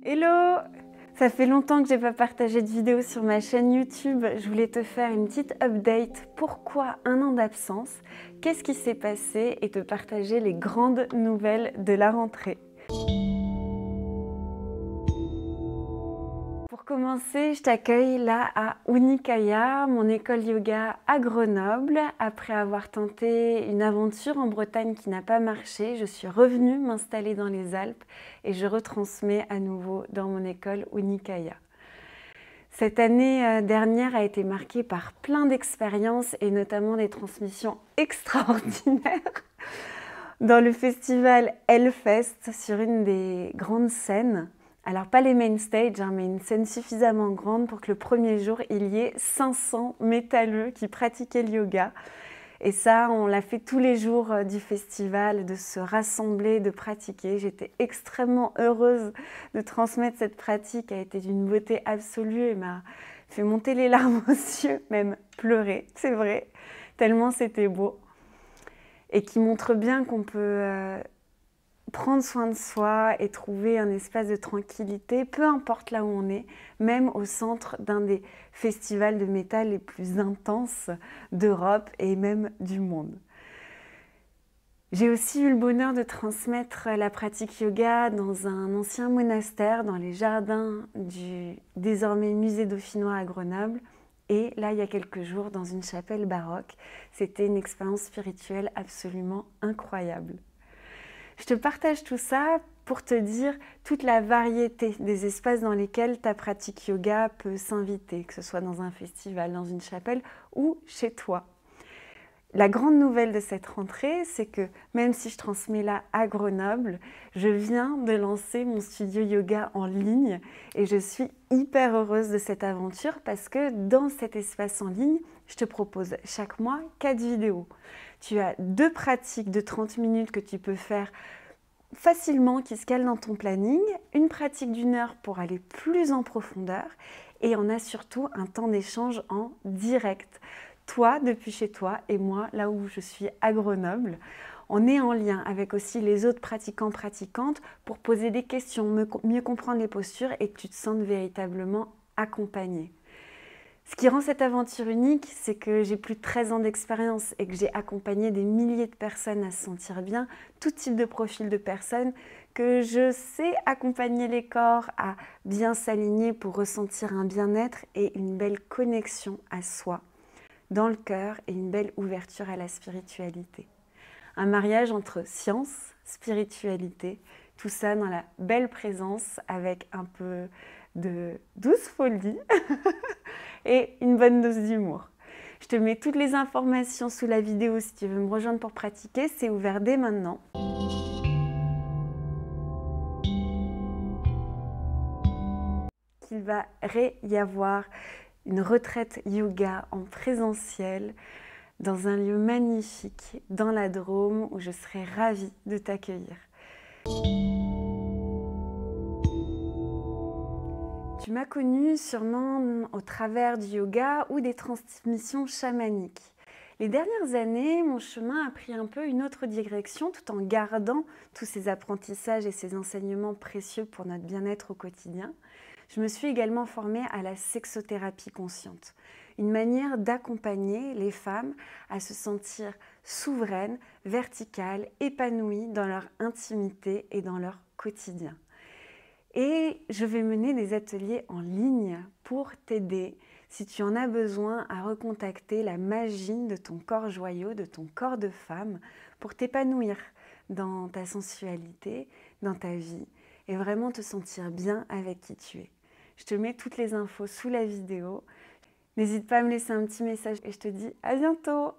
Hello! Ça fait longtemps que j'ai pas partagé de vidéo sur ma chaîne YouTube. Je voulais te faire une petite update. Pourquoi un an d'absence? Qu'est-ce qui s'est passé? Et te partager les grandes nouvelles de la rentrée. Pour commencer, je t'accueille là à Unikaya, mon école yoga à Grenoble. Après avoir tenté une aventure en Bretagne qui n'a pas marché, je suis revenue m'installer dans les Alpes et je retransmets à nouveau dans mon école Unikaya. Cette année dernière a été marquée par plein d'expériences et notamment des transmissions extraordinaires. Dans le festival Hellfest, sur une des grandes scènes, alors pas les main stage, mais une scène suffisamment grande pour que le premier jour, il y ait 500 métalleux qui pratiquaient le yoga. Et ça, on l'a fait tous les jours du festival, de se rassembler, de pratiquer. J'étais extrêmement heureuse de transmettre cette pratique, elle a été d'une beauté absolue et m'a fait monter les larmes aux yeux, même pleurer, c'est vrai, tellement c'était beau. Et qui montre bien qu'on peut prendre soin de soi et trouver un espace de tranquillité, peu importe là où on est, même au centre d'un des festivals de métal les plus intenses d'Europe et même du monde. J'ai aussi eu le bonheur de transmettre la pratique yoga dans un ancien monastère, dans les jardins du désormais musée dauphinois à Grenoble. Et là, il y a quelques jours, dans une chapelle baroque. C'était une expérience spirituelle absolument incroyable. Je te partage tout ça pour te dire toute la variété des espaces dans lesquels ta pratique yoga peut s'inviter, que ce soit dans un festival, dans une chapelle ou chez toi. La grande nouvelle de cette rentrée, c'est que même si je transmets là à Grenoble, je viens de lancer mon studio yoga en ligne et je suis hyper heureuse de cette aventure parce que dans cet espace en ligne, je te propose chaque mois 4 vidéos. Tu as 2 pratiques de 30 minutes que tu peux faire facilement, qui se calent dans ton planning, une pratique d'1 heure pour aller plus en profondeur et on a surtout un temps d'échange en direct. Toi, depuis chez toi, et moi, là où je suis à Grenoble, on est en lien avec aussi les autres pratiquants, pratiquantes pour poser des questions, mieux comprendre les postures et que tu te sentes véritablement accompagné. Ce qui rend cette aventure unique, c'est que j'ai plus de 13 ans d'expérience et que j'ai accompagné des milliers de personnes à se sentir bien, tout type de profil de personnes, que je sais accompagner les corps à bien s'aligner pour ressentir un bien-être et une belle connexion à soi, dans le cœur et une belle ouverture à la spiritualité. Un mariage entre science, spiritualité, tout ça dans la belle présence avec un peu de douce folie et une bonne dose d'humour. Je te mets toutes les informations sous la vidéo si tu veux me rejoindre pour pratiquer, c'est ouvert dès maintenant. Il va y avoir une retraite yoga en présentiel dans un lieu magnifique dans la Drôme où je serai ravie de t'accueillir. Tu m'as connue sûrement au travers du yoga ou des transmissions chamaniques. Les dernières années, mon chemin a pris un peu une autre direction tout en gardant tous ces apprentissages et ces enseignements précieux pour notre bien-être au quotidien. Je me suis également formée à la sexothérapie consciente, une manière d'accompagner les femmes à se sentir souveraines, verticales, épanouies dans leur intimité et dans leur quotidien. Et je vais mener des ateliers en ligne pour t'aider, si tu en as besoin, à recontacter la magie de ton corps joyeux, de ton corps de femme, pour t'épanouir dans ta sensualité, dans ta vie, et vraiment te sentir bien avec qui tu es. Je te mets toutes les infos sous la vidéo. N'hésite pas à me laisser un petit message et je te dis à bientôt!